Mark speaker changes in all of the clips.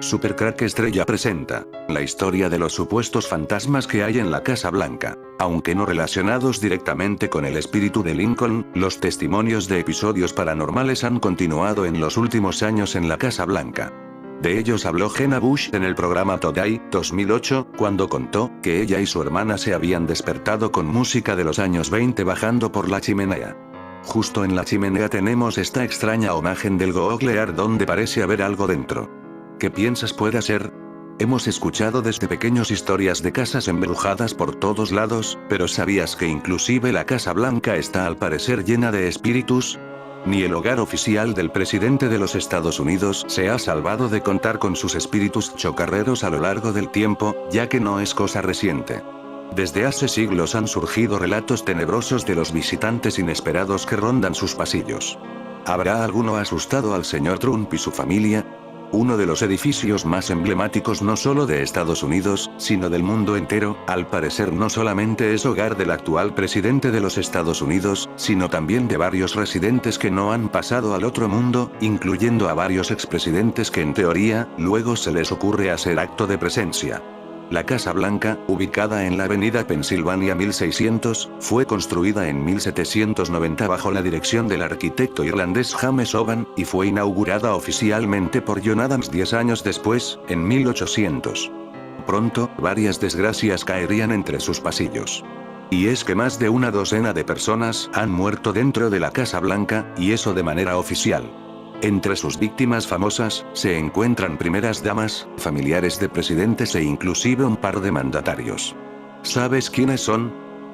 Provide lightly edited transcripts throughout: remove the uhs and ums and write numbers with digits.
Speaker 1: Supercrack Estrella presenta la historia de los supuestos fantasmas que hay en la Casa Blanca. Aunque no relacionados directamente con el espíritu de Lincoln, los testimonios de episodios paranormales han continuado en los últimos años en la Casa Blanca. De ellos habló Jenna Bush en el programa Today, 2008, cuando contó que ella y su hermana se habían despertado con música de los años 20 bajando por la chimenea. Justo en la chimenea tenemos esta extraña imagen del googlear donde parece haber algo dentro. ¿Qué piensas pueda ser? Hemos escuchado desde pequeños historias de casas embrujadas por todos lados, pero ¿sabías que inclusive la Casa Blanca está al parecer llena de espíritus? Ni el hogar oficial del presidente de los Estados Unidos se ha salvado de contar con sus espíritus chocarreros a lo largo del tiempo, ya que no es cosa reciente. Desde hace siglos han surgido relatos tenebrosos de los visitantes inesperados que rondan sus pasillos. ¿Habrá alguno asustado al señor Trump y su familia? Uno de los edificios más emblemáticos no solo de Estados Unidos, sino del mundo entero, al parecer no solamente es hogar del actual presidente de los Estados Unidos, sino también de varios residentes que no han pasado al otro mundo, incluyendo a varios expresidentes que en teoría, luego se les ocurre hacer acto de presencia. La Casa Blanca, ubicada en la avenida Pensilvania 1600, fue construida en 1790 bajo la dirección del arquitecto irlandés James Oban, y fue inaugurada oficialmente por John Adams 10 años después, en 1800. Pronto, varias desgracias caerían entre sus pasillos. Y es que más de una docena de personas han muerto dentro de la Casa Blanca, y eso de manera oficial. Entre sus víctimas famosas, se encuentran primeras damas, familiares de presidentes e inclusive un par de mandatarios. ¿Sabes quiénes son?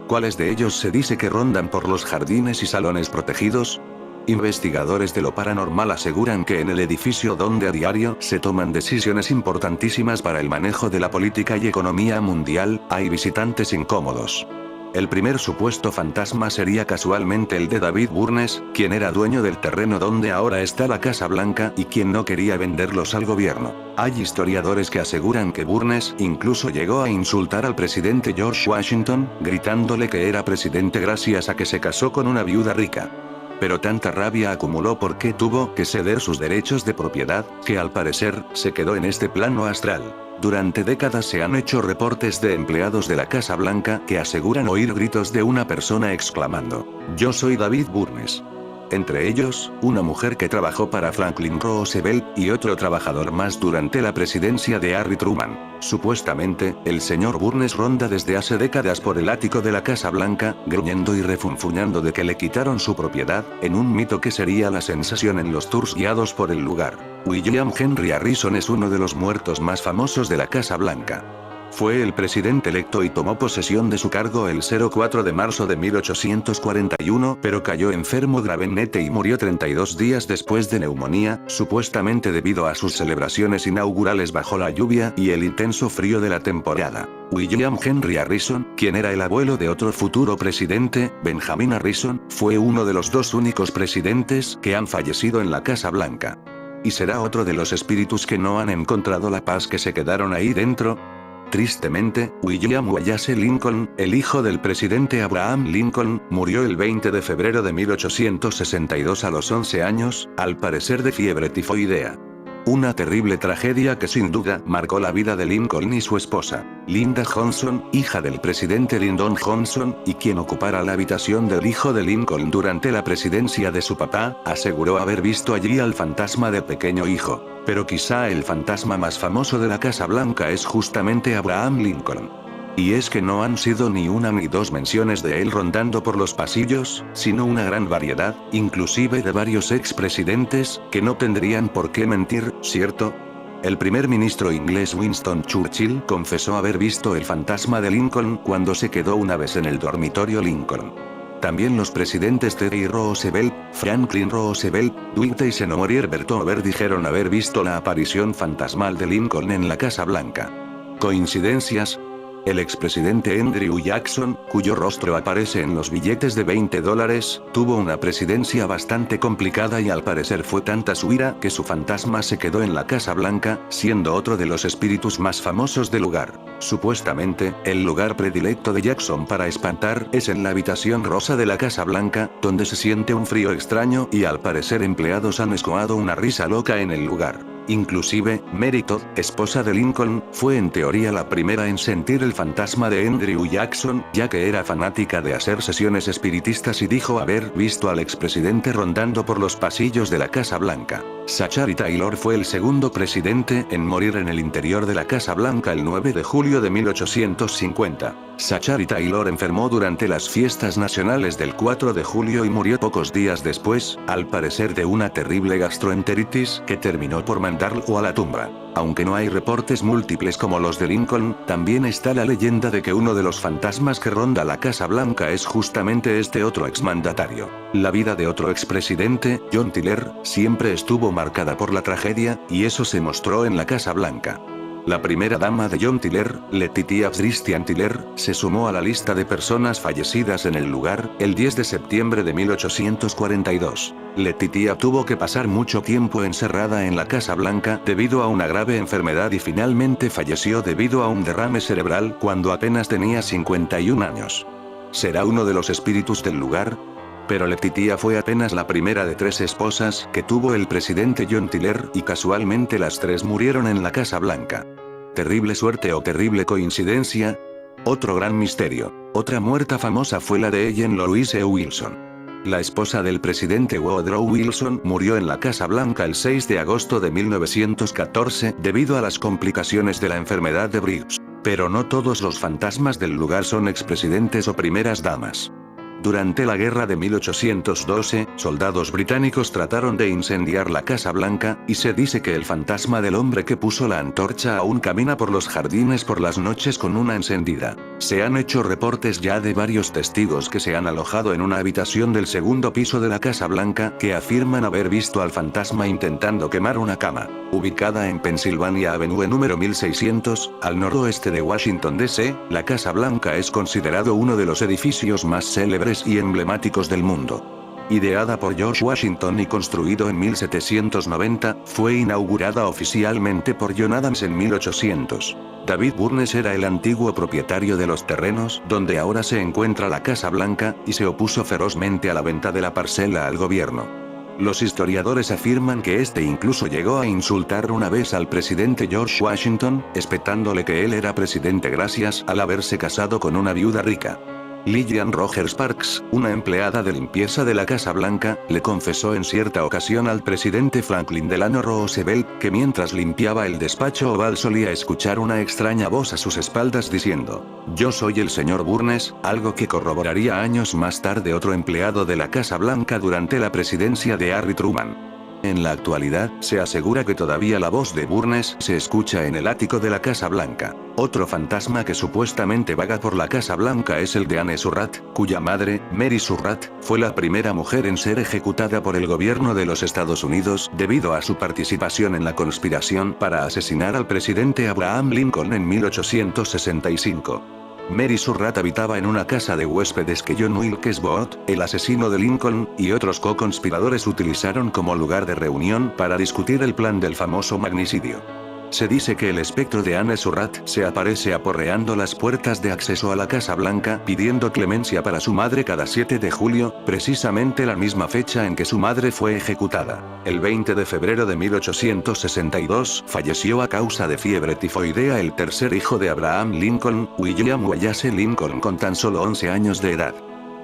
Speaker 1: ¿Cuáles de ellos se dice que rondan por los jardines y salones protegidos? Investigadores de lo paranormal aseguran que en el edificio donde a diario se toman decisiones importantísimas para el manejo de la política y economía mundial, hay visitantes incómodos. El primer supuesto fantasma sería casualmente el de David Burnes, quien era dueño del terreno donde ahora está la Casa Blanca y quien no quería venderlos al gobierno. Hay historiadores que aseguran que Burnes incluso llegó a insultar al presidente George Washington, gritándole que era presidente gracias a que se casó con una viuda rica. Pero tanta rabia acumuló porque tuvo que ceder sus derechos de propiedad, que al parecer, se quedó en este plano astral. Durante décadas se han hecho reportes de empleados de la Casa Blanca que aseguran oír gritos de una persona exclamando: "Yo soy David Burnes". Entre ellos, una mujer que trabajó para Franklin Roosevelt, y otro trabajador más durante la presidencia de Harry Truman. Supuestamente, el señor Burnes ronda desde hace décadas por el ático de la Casa Blanca, gruñendo y refunfuñando de que le quitaron su propiedad, en un mito que sería la sensación en los tours guiados por el lugar. William Henry Harrison es uno de los muertos más famosos de la Casa Blanca. Fue el presidente electo y tomó posesión de su cargo el 04 de marzo de 1841, pero cayó enfermo gravemente y murió 32 días después de neumonía, supuestamente debido a sus celebraciones inaugurales bajo la lluvia y el intenso frío de la temporada. William Henry Harrison, quien era el abuelo de otro futuro presidente, Benjamin Harrison, fue uno de los dos únicos presidentes que han fallecido en la Casa Blanca. ¿Y será otro de los espíritus que no han encontrado la paz que se quedaron ahí dentro? Tristemente, William Wallace Lincoln, el hijo del presidente Abraham Lincoln, murió el 20 de febrero de 1862 a los 11 años, al parecer de fiebre tifoidea. Una terrible tragedia que sin duda marcó la vida de Lincoln y su esposa, Linda Johnson, hija del presidente Lyndon Johnson, y quien ocupara la habitación del hijo de Lincoln durante la presidencia de su papá, aseguró haber visto allí al fantasma del pequeño hijo. Pero quizá el fantasma más famoso de la Casa Blanca es justamente Abraham Lincoln. Y es que no han sido ni una ni dos menciones de él rondando por los pasillos, sino una gran variedad, inclusive de varios expresidentes, que no tendrían por qué mentir, ¿cierto? El primer ministro inglés Winston Churchill confesó haber visto el fantasma de Lincoln cuando se quedó una vez en el dormitorio Lincoln. También los presidentes Teddy Roosevelt, Franklin Roosevelt, Dwight Eisenhower y Herbert Hoover dijeron haber visto la aparición fantasmal de Lincoln en la Casa Blanca. ¿Coincidencias? El expresidente Andrew Jackson, cuyo rostro aparece en los billetes de $20, tuvo una presidencia bastante complicada y al parecer fue tanta su ira que su fantasma se quedó en la Casa Blanca, siendo otro de los espíritus más famosos del lugar. Supuestamente, el lugar predilecto de Jackson para espantar es en la habitación rosa de la Casa Blanca, donde se siente un frío extraño y al parecer empleados han escoado una risa loca en el lugar. Inclusive, Mary Todd, esposa de Lincoln, fue en teoría la primera en sentir el fantasma de Andrew Jackson, ya que era fanática de hacer sesiones espiritistas y dijo haber visto al expresidente rondando por los pasillos de la Casa Blanca. Zachary Taylor fue el segundo presidente en morir en el interior de la Casa Blanca el 9 de julio de 1850. Zachary Taylor enfermó durante las fiestas nacionales del 4 de julio y murió pocos días después, al parecer de una terrible gastroenteritis que terminó por mandarlo a la tumba. Aunque no hay reportes múltiples como los de Lincoln, también está la leyenda de que uno de los fantasmas que ronda la Casa Blanca es justamente este otro exmandatario. La vida de otro expresidente, John Tyler, siempre estuvo marcada por la tragedia, y eso se mostró en la Casa Blanca. La primera dama de John Tyler, Letitia Christian Tyler, se sumó a la lista de personas fallecidas en el lugar, el 10 de septiembre de 1842. Letitia tuvo que pasar mucho tiempo encerrada en la Casa Blanca debido a una grave enfermedad y finalmente falleció debido a un derrame cerebral cuando apenas tenía 51 años. ¿Será uno de los espíritus del lugar? Pero Letitia fue apenas la primera de 3 esposas que tuvo el presidente John Tyler y casualmente las 3 murieron en la Casa Blanca. ¿Terrible suerte o terrible coincidencia? Otro gran misterio. Otra muerta famosa fue la de Ellen Louise Wilson. La esposa del presidente Woodrow Wilson murió en la Casa Blanca el 6 de agosto de 1914 debido a las complicaciones de la enfermedad de Briggs. Pero no todos los fantasmas del lugar son expresidentes o primeras damas. Durante la guerra de 1812, soldados británicos trataron de incendiar la Casa Blanca, y se dice que el fantasma del hombre que puso la antorcha aún camina por los jardines por las noches con una encendida. Se han hecho reportes ya de varios testigos que se han alojado en una habitación del segundo piso de la Casa Blanca que afirman haber visto al fantasma intentando quemar una cama. Ubicada en Pennsylvania Avenue número 1600, al noroeste de Washington D.C., la Casa Blanca es considerado uno de los edificios más célebres y emblemáticos del mundo. Ideada por George Washington y construido en 1790, fue inaugurada oficialmente por John Adams en 1800. David Burnes era el antiguo propietario de los terrenos donde ahora se encuentra la Casa Blanca, y se opuso ferozmente a la venta de la parcela al gobierno. Los historiadores afirman que este incluso llegó a insultar una vez al presidente George Washington, espetándole que él era presidente gracias al haberse casado con una viuda rica. Lillian Rogers Parks, una empleada de limpieza de la Casa Blanca, le confesó en cierta ocasión al presidente Franklin Delano Roosevelt que mientras limpiaba el despacho oval solía escuchar una extraña voz a sus espaldas diciendo: "Yo soy el señor Burnes", algo que corroboraría años más tarde otro empleado de la Casa Blanca durante la presidencia de Harry Truman. En la actualidad, se asegura que todavía la voz de Burnes se escucha en el ático de la Casa Blanca. Otro fantasma que supuestamente vaga por la Casa Blanca es el de Anne Surratt, cuya madre, Mary Surratt, fue la primera mujer en ser ejecutada por el gobierno de los Estados Unidos debido a su participación en la conspiración para asesinar al presidente Abraham Lincoln en 1865. Mary Surratt habitaba en una casa de huéspedes que John Wilkes Booth, el asesino de Lincoln, y otros co-conspiradores utilizaron como lugar de reunión para discutir el plan del famoso magnicidio. Se dice que el espectro de Anne Surratt se aparece aporreando las puertas de acceso a la Casa Blanca pidiendo clemencia para su madre cada 7 de julio, precisamente la misma fecha en que su madre fue ejecutada. El 20 de febrero de 1862 falleció a causa de fiebre tifoidea el tercer hijo de Abraham Lincoln, William Wallace Lincoln, con tan solo 11 años de edad.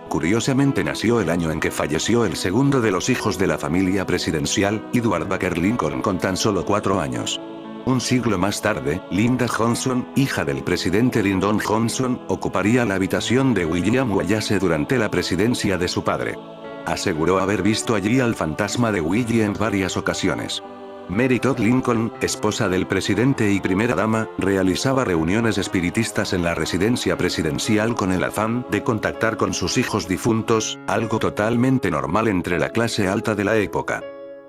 Speaker 1: Curiosamente nació el año en que falleció el segundo de los hijos de la familia presidencial, Edward Baker Lincoln, con tan solo 4 años. Un siglo más tarde, Linda Johnson, hija del presidente Lyndon Johnson, ocuparía la habitación de William Wallace durante la presidencia de su padre. Aseguró haber visto allí al fantasma de Willie en varias ocasiones. Mary Todd Lincoln, esposa del presidente y primera dama, realizaba reuniones espiritistas en la residencia presidencial con el afán de contactar con sus hijos difuntos, algo totalmente normal entre la clase alta de la época.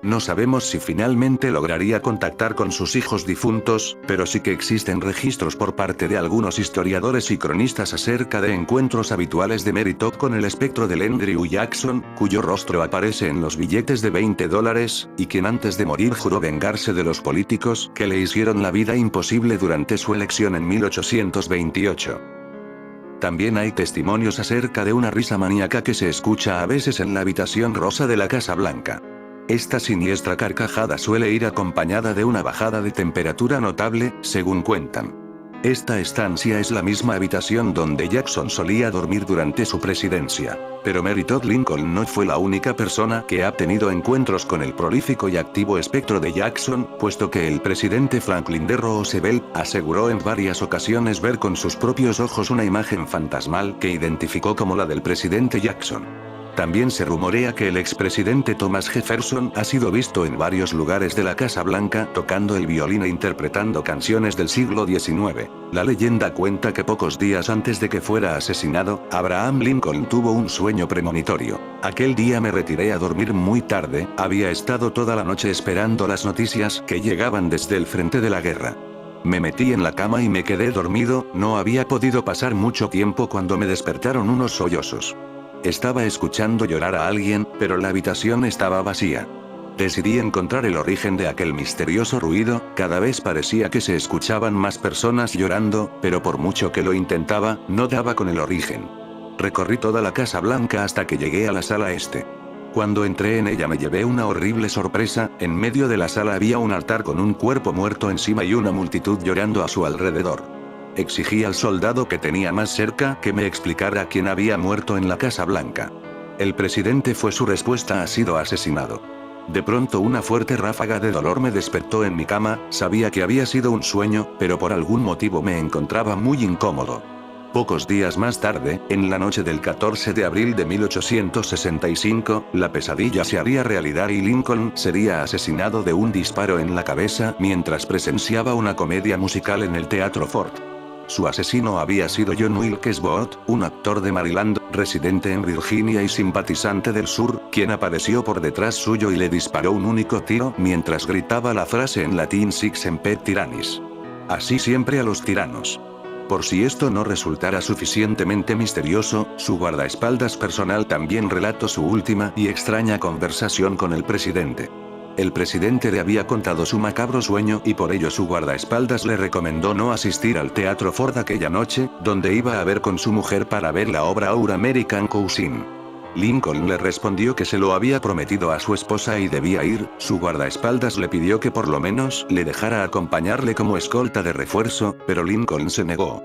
Speaker 1: No sabemos si finalmente lograría contactar con sus hijos difuntos, pero sí que existen registros por parte de algunos historiadores y cronistas acerca de encuentros habituales de Mary Todd con el espectro de Andrew Jackson, cuyo rostro aparece en los billetes de $20, y quien antes de morir juró vengarse de los políticos que le hicieron la vida imposible durante su elección en 1828. También hay testimonios acerca de una risa maníaca que se escucha a veces en la habitación rosa de la Casa Blanca. Esta siniestra carcajada suele ir acompañada de una bajada de temperatura notable, según cuentan. Esta estancia es la misma habitación donde Jackson solía dormir durante su presidencia. Pero Mary Todd Lincoln no fue la única persona que ha tenido encuentros con el prolífico y activo espectro de Jackson, puesto que el presidente Franklin D. Roosevelt aseguró en varias ocasiones ver con sus propios ojos una imagen fantasmal que identificó como la del presidente Jackson. También se rumorea que el expresidente Thomas Jefferson ha sido visto en varios lugares de la Casa Blanca tocando el violín e interpretando canciones del siglo XIX. La leyenda cuenta que pocos días antes de que fuera asesinado, Abraham Lincoln tuvo un sueño premonitorio. Aquel día me retiré a dormir muy tarde, había estado toda la noche esperando las noticias que llegaban desde el frente de la guerra. Me metí en la cama y me quedé dormido, no había podido pasar mucho tiempo cuando me despertaron unos sollozos. Estaba escuchando llorar a alguien, pero la habitación estaba vacía. Decidí encontrar el origen de aquel misterioso ruido, cada vez parecía que se escuchaban más personas llorando, pero por mucho que lo intentaba, no daba con el origen. Recorrí toda la Casa Blanca hasta que llegué a la sala este. Cuando entré en ella me llevé una horrible sorpresa, en medio de la sala había un altar con un cuerpo muerto encima y una multitud llorando a su alrededor. Exigí al soldado que tenía más cerca que me explicara quién había muerto en la Casa Blanca. El presidente fue su respuesta: ha sido asesinado. De pronto una fuerte ráfaga de dolor me despertó en mi cama, sabía que había sido un sueño, pero por algún motivo me encontraba muy incómodo. Pocos días más tarde, en la noche del 14 de abril de 1865, la pesadilla se haría realidad y Lincoln sería asesinado de un disparo en la cabeza mientras presenciaba una comedia musical en el Teatro Ford. Su asesino había sido John Wilkes Booth, un actor de Maryland, residente en Virginia y simpatizante del sur, quien apareció por detrás suyo y le disparó un único tiro mientras gritaba la frase en latín Sic Semper Tyrannis. Así siempre a los tiranos. Por si esto no resultara suficientemente misterioso, su guardaespaldas personal también relató su última y extraña conversación con el presidente. El presidente le había contado su macabro sueño y por ello su guardaespaldas le recomendó no asistir al Teatro Ford aquella noche, donde iba a ver con su mujer para ver la obra Our American Cousin. Lincoln le respondió que se lo había prometido a su esposa y debía ir, su guardaespaldas le pidió que por lo menos le dejara acompañarle como escolta de refuerzo, pero Lincoln se negó.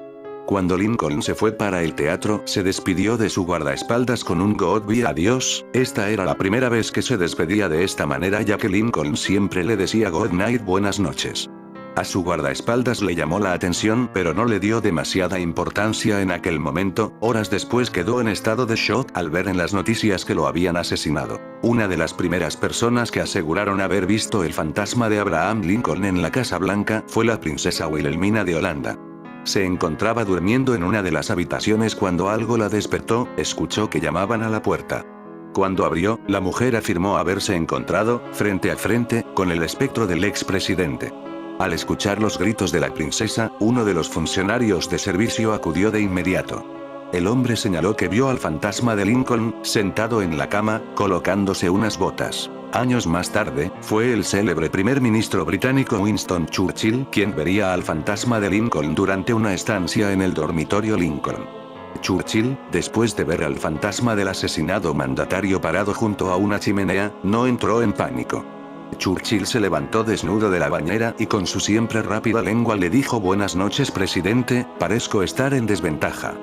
Speaker 1: Cuando Lincoln se fue para el teatro, se despidió de su guardaespaldas con un goodbye, adiós. Esta era la primera vez que se despedía de esta manera, ya que Lincoln siempre le decía good night, buenas noches. A su guardaespaldas le llamó la atención, pero no le dio demasiada importancia en aquel momento. Horas después quedó en estado de shock al ver en las noticias que lo habían asesinado. Una de las primeras personas que aseguraron haber visto el fantasma de Abraham Lincoln en la Casa Blanca fue la princesa Wilhelmina de Holanda. Se encontraba durmiendo en una de las habitaciones cuando algo la despertó, escuchó que llamaban a la puerta. Cuando abrió, la mujer afirmó haberse encontrado, frente a frente, con el espectro del expresidente. Al escuchar los gritos de la princesa, uno de los funcionarios de servicio acudió de inmediato. El hombre señaló que vio al fantasma de Lincoln, sentado en la cama, colocándose unas botas. Años más tarde, fue el célebre primer ministro británico Winston Churchill quien vería al fantasma de Lincoln durante una estancia en el dormitorio Lincoln. Churchill, después de ver al fantasma del asesinado mandatario parado junto a una chimenea, no entró en pánico. Churchill se levantó desnudo de la bañera y con su siempre rápida lengua le dijo: buenas noches, presidente, parezco estar en desventaja.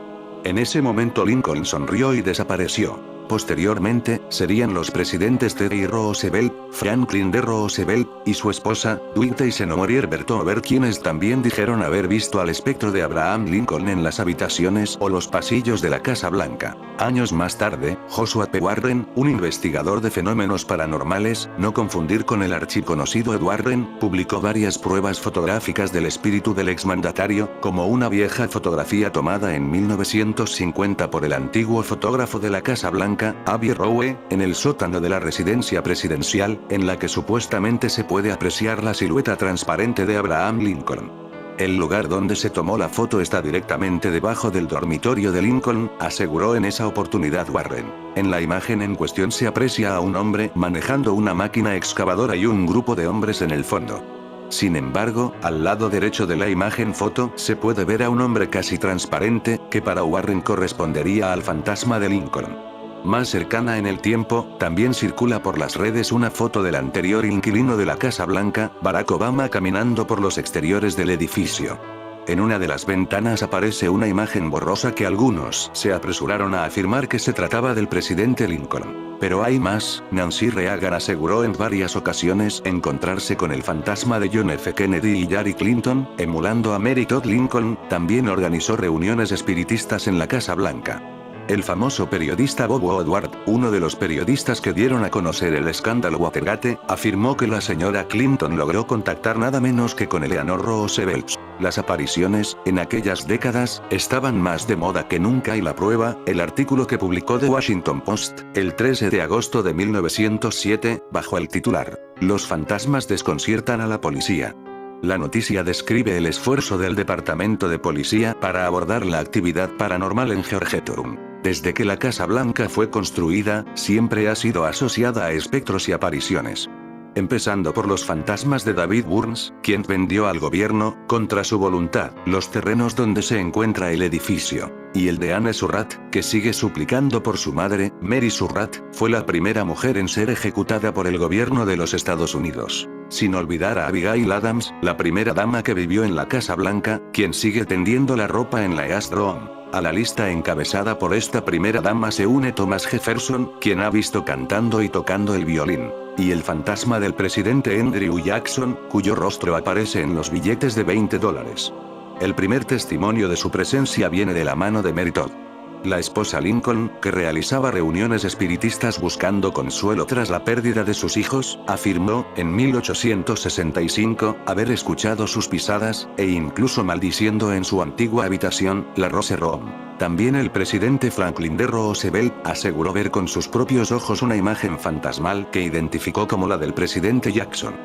Speaker 1: En ese momento Lincoln sonrió y desapareció. Posteriormente, serían los presidentes Teddy Roosevelt, Franklin D. Roosevelt, y su esposa, Dwight Eisenhower Bertover quienes también dijeron haber visto al espectro de Abraham Lincoln en las habitaciones o los pasillos de la Casa Blanca. Años más tarde, Joshua P. Warren, un investigador de fenómenos paranormales, no confundir con el archiconocido Ed Warren, publicó varias pruebas fotográficas del espíritu del exmandatario, como una vieja fotografía tomada en 1950 por el antiguo fotógrafo de la Casa Blanca, Abbey Rowe, en el sótano de la residencia presidencial, en la que supuestamente se puede apreciar la silueta transparente de Abraham Lincoln. El lugar donde se tomó la foto está directamente debajo del dormitorio de Lincoln, aseguró en esa oportunidad Warren. En la imagen en cuestión se aprecia a un hombre manejando una máquina excavadora y un grupo de hombres en el fondo. Sin embargo, al lado derecho de la imagen foto, se puede ver a un hombre casi transparente, que para Warren correspondería al fantasma de Lincoln. Más cercana en el tiempo, también circula por las redes una foto del anterior inquilino de la Casa Blanca, Barack Obama, caminando por los exteriores del edificio. En una de las ventanas aparece una imagen borrosa que algunos se apresuraron a afirmar que se trataba del presidente Lincoln. Pero hay más. Nancy Reagan aseguró en varias ocasiones encontrarse con el fantasma de John F. Kennedy y Hillary Clinton, emulando a Mary Todd Lincoln. También organizó reuniones espiritistas en la Casa Blanca. El famoso periodista Bob Woodward, uno de los periodistas que dieron a conocer el escándalo Watergate, afirmó que la señora Clinton logró contactar nada menos que con Eleanor Roosevelt. Las apariciones, en aquellas décadas, estaban más de moda que nunca y la prueba, el artículo que publicó The Washington Post, el 13 de agosto de 1907, bajo el titular, "Los fantasmas desconciertan a la policía". La noticia describe el esfuerzo del Departamento de Policía para abordar la actividad paranormal en Georgetown. Desde que la Casa Blanca fue construida, siempre ha sido asociada a espectros y apariciones. Empezando por los fantasmas de David Burns, quien vendió al gobierno, contra su voluntad, los terrenos donde se encuentra el edificio. Y el de Anne Surratt, que sigue suplicando por su madre. Mary Surratt fue la primera mujer en ser ejecutada por el gobierno de los Estados Unidos. Sin olvidar a Abigail Adams, la primera dama que vivió en la Casa Blanca, quien sigue tendiendo la ropa en la East Room. A la lista encabezada por esta primera dama se une Thomas Jefferson, quien ha visto cantando y tocando el violín. Y el fantasma del presidente Andrew Jackson, cuyo rostro aparece en los billetes de $20. El primer testimonio de su presencia viene de la mano de Mary Todd, la esposa Lincoln, que realizaba reuniones espiritistas buscando consuelo tras la pérdida de sus hijos. Afirmó, en 1865, haber escuchado sus pisadas, e incluso maldiciendo en su antigua habitación, la Rose Room. También el presidente Franklin D. Roosevelt aseguró ver con sus propios ojos una imagen fantasmal que identificó como la del presidente Jackson.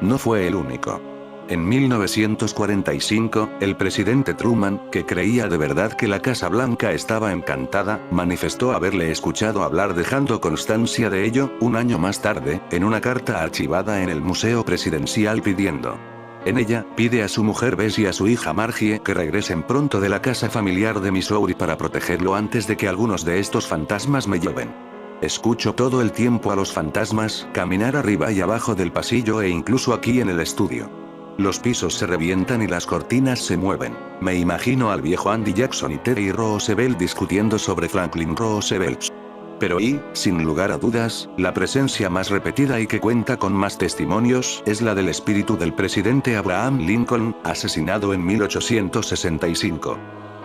Speaker 1: No fue el único. En 1945, el presidente Truman, que creía de verdad que la Casa Blanca estaba encantada, manifestó haberle escuchado hablar, dejando constancia de ello, un año más tarde, en una carta archivada en el Museo Presidencial pidiendo. En ella, pide a su mujer Bess y a su hija Margie que regresen pronto de la casa familiar de Missouri para protegerlo antes de que algunos de estos fantasmas me lleven. Escucho todo el tiempo a los fantasmas caminar arriba y abajo del pasillo e incluso aquí en el estudio. Los pisos se revientan y las cortinas se mueven. Me imagino al viejo Andy Jackson y Teddy Roosevelt discutiendo sobre Franklin Roosevelt. Pero sin lugar a dudas, la presencia más repetida y que cuenta con más testimonios es la del espíritu del presidente Abraham Lincoln, asesinado en 1865.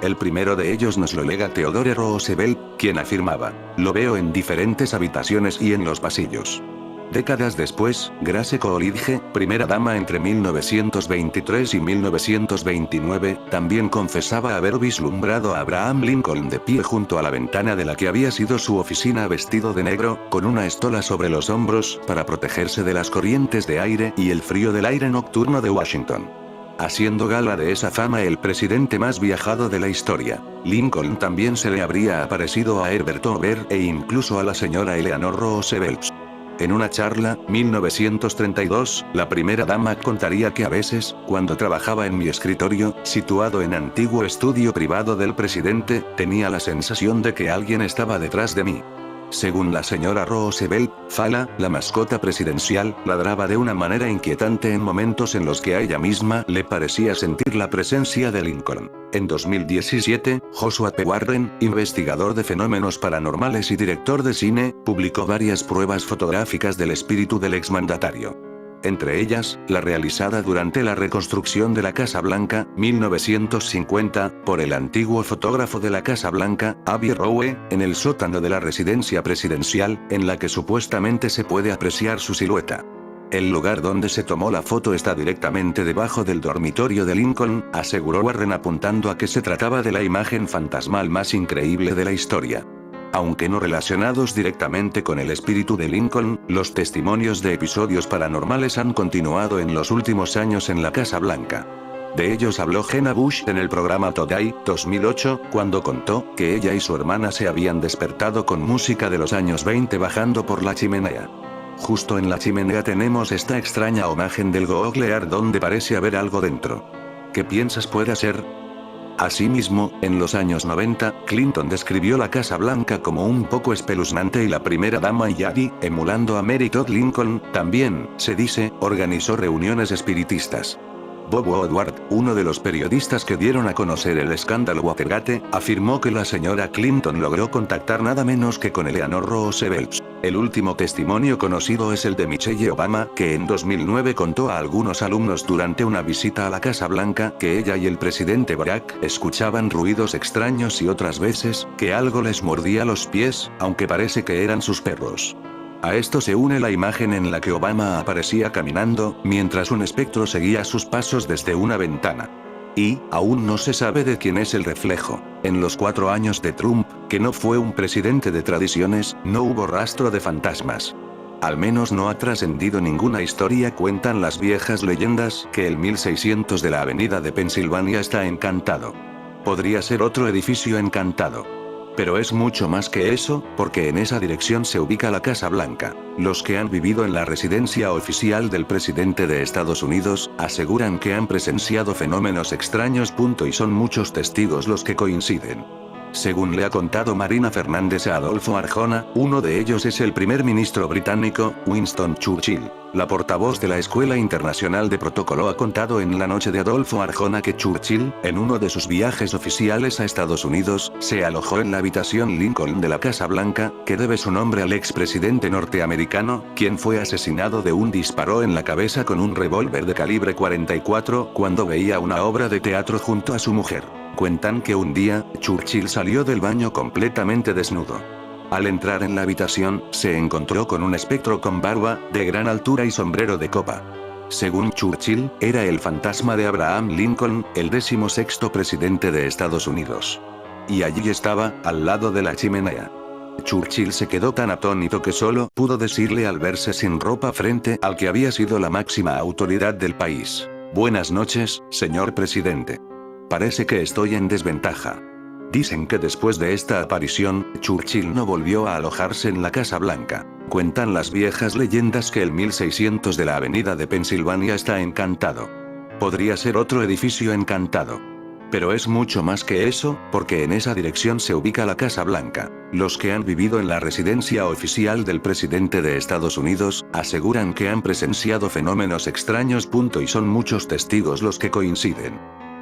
Speaker 1: El primero de ellos nos lo lega Theodore Roosevelt, quien afirmaba: "Lo veo en diferentes habitaciones y en los pasillos". Décadas después, Grace Coolidge, primera dama entre 1923 y 1929, también confesaba haber vislumbrado a Abraham Lincoln de pie junto a la ventana de la que había sido su oficina, vestido de negro, con una estola sobre los hombros, para protegerse de las corrientes de aire y el frío del aire nocturno de Washington. Haciendo gala de esa fama, el presidente más viajado de la historia, Lincoln, también se le habría aparecido a Herbert Hoover e incluso a la señora Eleanor Roosevelt. En una charla, 1932, la primera dama contaría que a veces, cuando trabajaba en mi escritorio, situado en antiguo estudio privado del presidente, tenía la sensación de que alguien estaba detrás de mí. Según la señora Roosevelt, Fala, la mascota presidencial, ladraba de una manera inquietante en momentos en los que a ella misma le parecía sentir la presencia de Lincoln. En 2017, Joshua P. Warren, investigador de fenómenos paranormales y director de cine, publicó varias pruebas fotográficas del espíritu del exmandatario. Entre ellas, la realizada durante la reconstrucción de la Casa Blanca, 1950, por el antiguo fotógrafo de la Casa Blanca, Avi Rowe, en el sótano de la residencia presidencial, en la que supuestamente se puede apreciar su silueta. El lugar donde se tomó la foto está directamente debajo del dormitorio de Lincoln, aseguró Warren, apuntando a que se trataba de la imagen fantasmal más increíble de la historia. Aunque no relacionados directamente con el espíritu de Lincoln, los testimonios de episodios paranormales han continuado en los últimos años en la Casa Blanca. De ellos habló Jenna Bush en el programa Today, 2008, cuando contó que ella y su hermana se habían despertado con música de los años 20 bajando por la chimenea. Justo en la chimenea tenemos esta extraña imagen del Googlear donde parece haber algo dentro. ¿Qué piensas pueda ser? Asimismo, en los años 90, Clinton describió la Casa Blanca como un poco espeluznante y la primera dama Yadi, emulando a Mary Todd Lincoln, también, se dice, organizó reuniones espiritistas. Bob Woodward, uno de los periodistas que dieron a conocer el escándalo Watergate, afirmó que la señora Clinton logró contactar nada menos que con Eleanor Roosevelt. El último testimonio conocido es el de Michelle Obama, que en 2009 contó a algunos alumnos durante una visita a la Casa Blanca que ella y el presidente Barack escuchaban ruidos extraños y otras veces, que algo les mordía los pies, aunque parece que eran sus perros. A esto se une la imagen en la que Obama aparecía caminando, mientras un espectro seguía sus pasos desde una ventana. Y, aún no se sabe de quién es el reflejo. En los 4 años de Trump, que no fue un presidente de tradiciones, no hubo rastro de fantasmas. Al menos no ha trascendido ninguna historia. Cuentan las viejas leyendas que el 1600 de la avenida de Pensilvania está encantado. Podría ser otro edificio encantado. Pero es mucho más que eso, porque en esa dirección se ubica la Casa Blanca. Los que han vivido en la residencia oficial del presidente de Estados Unidos, aseguran que han presenciado fenómenos extraños. Y son muchos testigos los que coinciden. Según le ha contado Marina Fernández a Adolfo Arjona, uno de ellos es el primer ministro británico, Winston Churchill. La portavoz de la Escuela Internacional de Protocolo ha contado en La Noche de Adolfo Arjona que Churchill, en uno de sus viajes oficiales a Estados Unidos, se alojó en la habitación Lincoln de la Casa Blanca, que debe su nombre al expresidente norteamericano, quien fue asesinado de un disparo en la cabeza con un revólver de calibre 44 cuando veía una obra de teatro junto a su mujer. Cuentan que un día, Churchill salió del baño completamente desnudo. Al entrar en la habitación, se encontró con un espectro con barba, de gran altura y sombrero de copa. Según Churchill, era el fantasma de Abraham Lincoln, el 16º presidente de Estados Unidos. Y allí estaba, al lado de la chimenea. Churchill se quedó tan atónito que solo pudo decirle al verse sin ropa frente al que había sido la máxima autoridad del país: «Buenas noches, señor presidente. Parece que estoy en desventaja». Dicen que después de esta aparición, Churchill no volvió a alojarse en la Casa Blanca. Cuentan las viejas leyendas que el 1600 de la avenida de Pensilvania está encantado. Podría ser otro edificio encantado. Pero es mucho más que eso, porque en esa dirección se ubica la Casa Blanca. Los que han vivido en la residencia oficial del presidente de Estados Unidos, aseguran que han presenciado fenómenos extraños. Y son muchos testigos los que coinciden.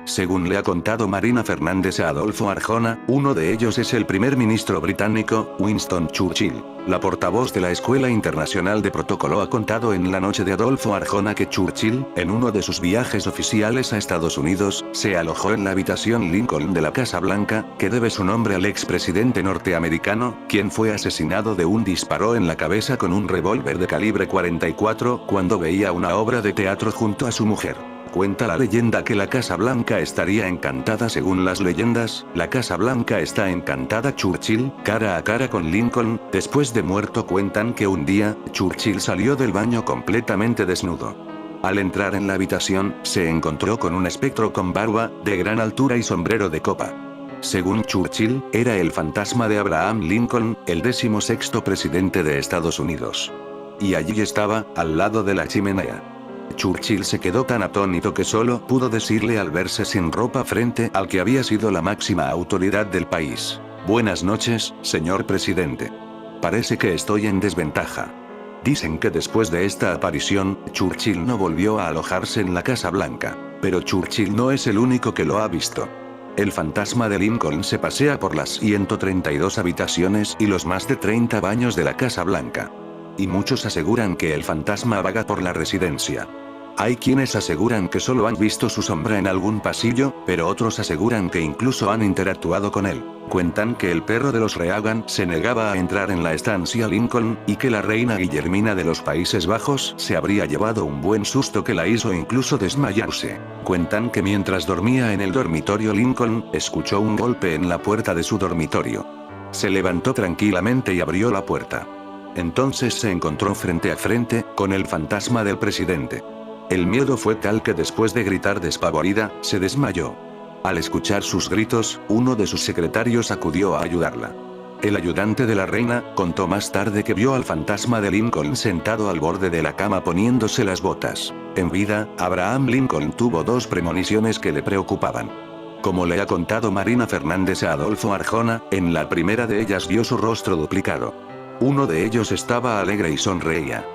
Speaker 1: Según le ha contado Marina Fernández a Adolfo Arjona, uno de ellos es el primer ministro británico, Winston Churchill. La portavoz de la Escuela Internacional de Protocolo ha contado en La Noche de Adolfo Arjona que Churchill, en uno de sus viajes oficiales a Estados Unidos, se alojó en la habitación Lincoln de la Casa Blanca, que debe su nombre al expresidente norteamericano, quien fue asesinado de un disparo en la cabeza con un revólver de calibre 44 cuando veía una obra de teatro junto a su mujer. Cuenta la leyenda que la Casa Blanca estaría encantada. Según las leyendas, la Casa Blanca está encantada. Churchill, cara a cara con Lincoln, después de muerto. Cuentan que un día, Churchill salió del baño completamente desnudo. Al entrar en la habitación, se encontró con un espectro con barba, de gran altura y sombrero de copa. Según Churchill, era el fantasma de Abraham Lincoln, el 16º presidente de Estados Unidos. Y allí estaba, al lado de la chimenea. Churchill se quedó tan atónito que solo pudo decirle al verse sin ropa frente al que había sido la máxima autoridad del país: «Buenas noches, señor presidente. Parece que estoy en desventaja». Dicen que después de esta aparición, Churchill no volvió a alojarse en la Casa Blanca. Pero Churchill no es el único que lo ha visto. El fantasma de Lincoln se pasea por las 132 habitaciones y los más de 30 baños de la Casa Blanca. Y muchos aseguran que el fantasma vaga por la residencia. Hay quienes aseguran que solo han visto su sombra en algún pasillo, pero otros aseguran que incluso han interactuado con él. Cuentan que el perro de los Reagan se negaba a entrar en la estancia Lincoln, y que la reina Guillermina de los Países Bajos se habría llevado un buen susto que la hizo incluso desmayarse. Cuentan que mientras dormía en el dormitorio Lincoln, escuchó un golpe en la puerta de su dormitorio. Se levantó tranquilamente y abrió la puerta. Entonces se encontró frente a frente con el fantasma del presidente. El miedo fue tal que después de gritar despavorida, se desmayó. Al escuchar sus gritos, uno de sus secretarios acudió a ayudarla. El ayudante de la reina contó más tarde que vio al fantasma de Lincoln sentado al borde de la cama poniéndose las botas. En vida, Abraham Lincoln tuvo 2 premoniciones que le preocupaban. Como le ha contado Marina Fernández a Adolfo Arjona, en la primera de ellas vio su rostro duplicado. Uno de ellos estaba alegre y sonreía.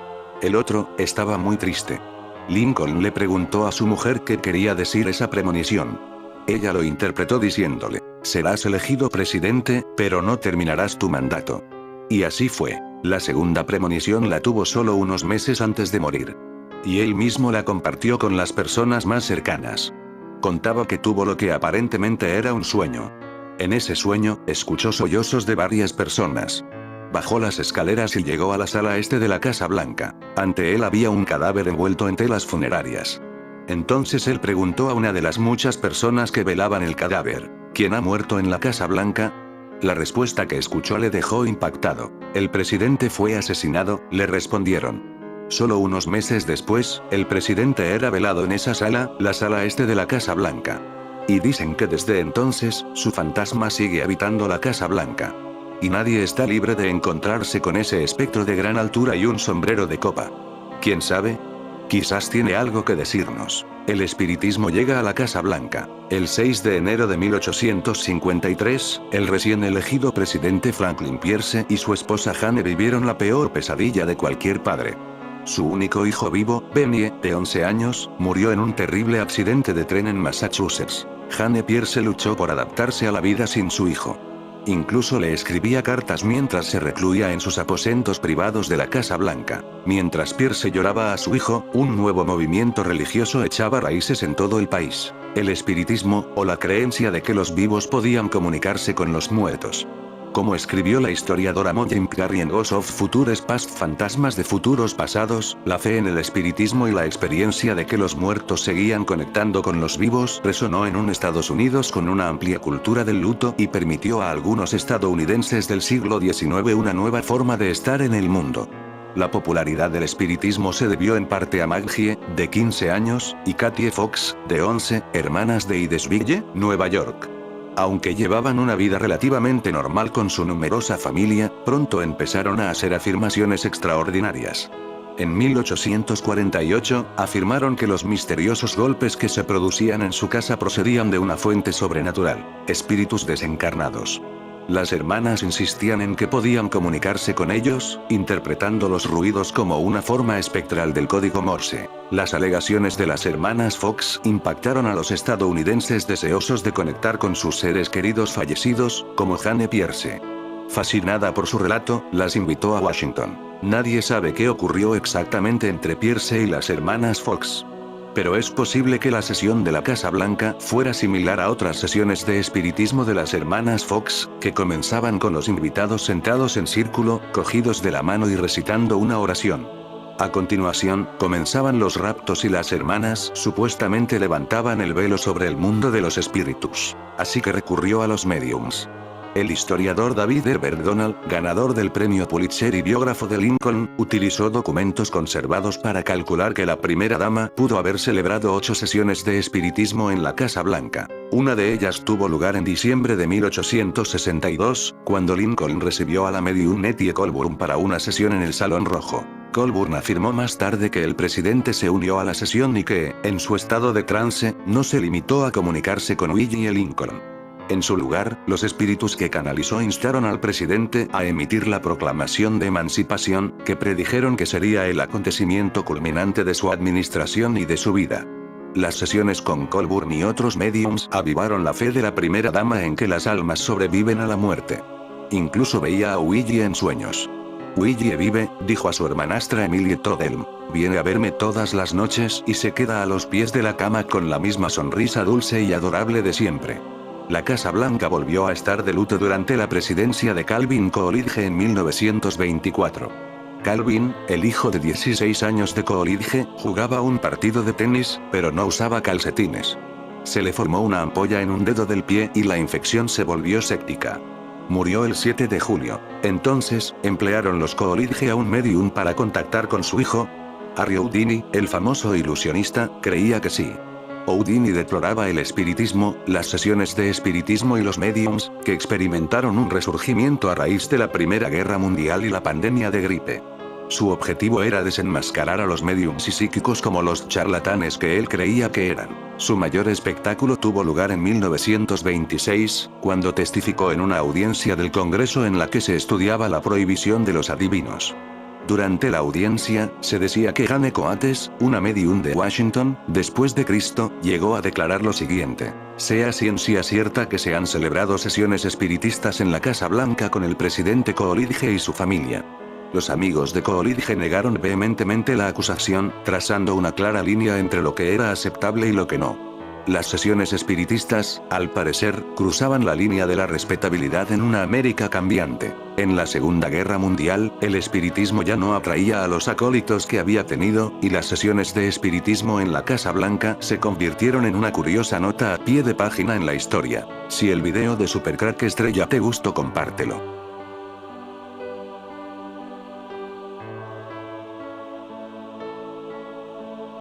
Speaker 1: El otro, estaba muy triste. Lincoln le preguntó a su mujer qué quería decir esa premonición. Ella lo interpretó diciéndole: serás elegido presidente, pero no terminarás tu mandato. Y así fue. La segunda premonición la tuvo solo unos meses antes de morir. Y él mismo la compartió con las personas más cercanas. Contaba que tuvo lo que aparentemente era un sueño. En ese sueño, escuchó sollozos de varias personas. Bajó las escaleras y llegó a la sala este de la Casa Blanca. Ante él había un cadáver envuelto en telas funerarias. Entonces él preguntó a una de las muchas personas que velaban el cadáver: ¿quién ha muerto en la Casa Blanca? La respuesta que escuchó le dejó impactado. El presidente fue asesinado, le respondieron. Solo unos meses después, el presidente era velado en esa sala, la sala este de la Casa Blanca. Y dicen que desde entonces, su fantasma sigue habitando la Casa Blanca. Y nadie está libre de encontrarse con ese espectro de gran altura y un sombrero de copa. ¿Quién sabe? Quizás tiene algo que decirnos. El espiritismo llega a la Casa Blanca. El 6 de enero de 1853, el recién elegido presidente Franklin Pierce y su esposa Jane vivieron la peor pesadilla de cualquier padre. Su único hijo vivo, Bennie, de 11 años, murió en un terrible accidente de tren en Massachusetts. Jane Pierce luchó por adaptarse a la vida sin su hijo. Incluso le escribía cartas mientras se recluía en sus aposentos privados de la Casa Blanca. Mientras Pierce lloraba a su hijo, un nuevo movimiento religioso echaba raíces en todo el país: el espiritismo, o la creencia de que los vivos podían comunicarse con los muertos. Como escribió la historiadora Maureen Garry en Ghosts of Futures Past, Fantasmas de Futuros Pasados, la fe en el espiritismo y la experiencia de que los muertos seguían conectando con los vivos resonó en un Estados Unidos con una amplia cultura del luto y permitió a algunos estadounidenses del siglo XIX una nueva forma de estar en el mundo. La popularidad del espiritismo se debió en parte a Maggie, de 15 años, y Katie Fox, de 11, hermanas de Hydesville, Nueva York. Aunque llevaban una vida relativamente normal con su numerosa familia, pronto empezaron a hacer afirmaciones extraordinarias. En 1848, afirmaron que los misteriosos golpes que se producían en su casa procedían de una fuente sobrenatural: espíritus desencarnados. Las hermanas insistían en que podían comunicarse con ellos, interpretando los ruidos como una forma espectral del código Morse. Las alegaciones de las hermanas Fox impactaron a los estadounidenses deseosos de conectar con sus seres queridos fallecidos, como Jane Pierce. Fascinada por su relato, las invitó a Washington. Nadie sabe qué ocurrió exactamente entre Pierce y las hermanas Fox. Pero es posible que la sesión de la Casa Blanca fuera similar a otras sesiones de espiritismo de las hermanas Fox, que comenzaban con los invitados sentados en círculo, cogidos de la mano y recitando una oración. A continuación, comenzaban los raptos y las hermanas supuestamente levantaban el velo sobre el mundo de los espíritus. Así que recurrió a los mediums. El historiador David Herbert Donald, ganador del premio Pulitzer y biógrafo de Lincoln, utilizó documentos conservados para calcular que la primera dama pudo haber celebrado 8 sesiones de espiritismo en la Casa Blanca. Una de ellas tuvo lugar en diciembre de 1862, cuando Lincoln recibió a la medium Nettie Colburn para una sesión en el Salón Rojo. Colburn afirmó más tarde que el presidente se unió a la sesión y que, en su estado de trance, no se limitó a comunicarse con Willie y Lincoln. En su lugar, los espíritus que canalizó instaron al presidente a emitir la proclamación de emancipación, que predijeron que sería el acontecimiento culminante de su administración y de su vida. Las sesiones con Colburn y otros mediums avivaron la fe de la primera dama en que las almas sobreviven a la muerte. Incluso veía a Willie en sueños. Willie vive, dijo a su hermanastra Emilie Todelm. Viene a verme todas las noches y se queda a los pies de la cama con la misma sonrisa dulce y adorable de siempre. La Casa Blanca volvió a estar de luto durante la presidencia de Calvin Coolidge en 1924. Calvin, el hijo de 16 años de Coolidge, jugaba un partido de tenis, pero no usaba calcetines. Se le formó una ampolla en un dedo del pie y la infección se volvió séptica. Murió el 7 de julio. Entonces, emplearon los Coolidge a un medium para contactar con su hijo. Harry Houdini, el famoso ilusionista, creía que sí. Houdini deploraba el espiritismo, las sesiones de espiritismo y los mediums, que experimentaron un resurgimiento a raíz de la Primera Guerra Mundial y la pandemia de gripe. Su objetivo era desenmascarar a los médiums y psíquicos como los charlatanes que él creía que eran. Su mayor espectáculo tuvo lugar en 1926, cuando testificó en una audiencia del Congreso en la que se estudiaba la prohibición de los adivinos. Durante la audiencia, se decía que Jane Coates, una médium de Washington, después de Cristo, llegó a declarar lo siguiente: sea ciencia cierta que se han celebrado sesiones espiritistas en la Casa Blanca con el presidente Coolidge y su familia. Los amigos de Coolidge negaron vehementemente la acusación, trazando una clara línea entre lo que era aceptable y lo que no. Las sesiones espiritistas, al parecer, cruzaban la línea de la respetabilidad en una América cambiante. En la Segunda Guerra Mundial, el espiritismo ya no atraía a los acólitos que había tenido, y las sesiones de espiritismo en la Casa Blanca se convirtieron en una curiosa nota a pie de página en la historia. Si el video de Supercrack Estrella te gustó, compártelo.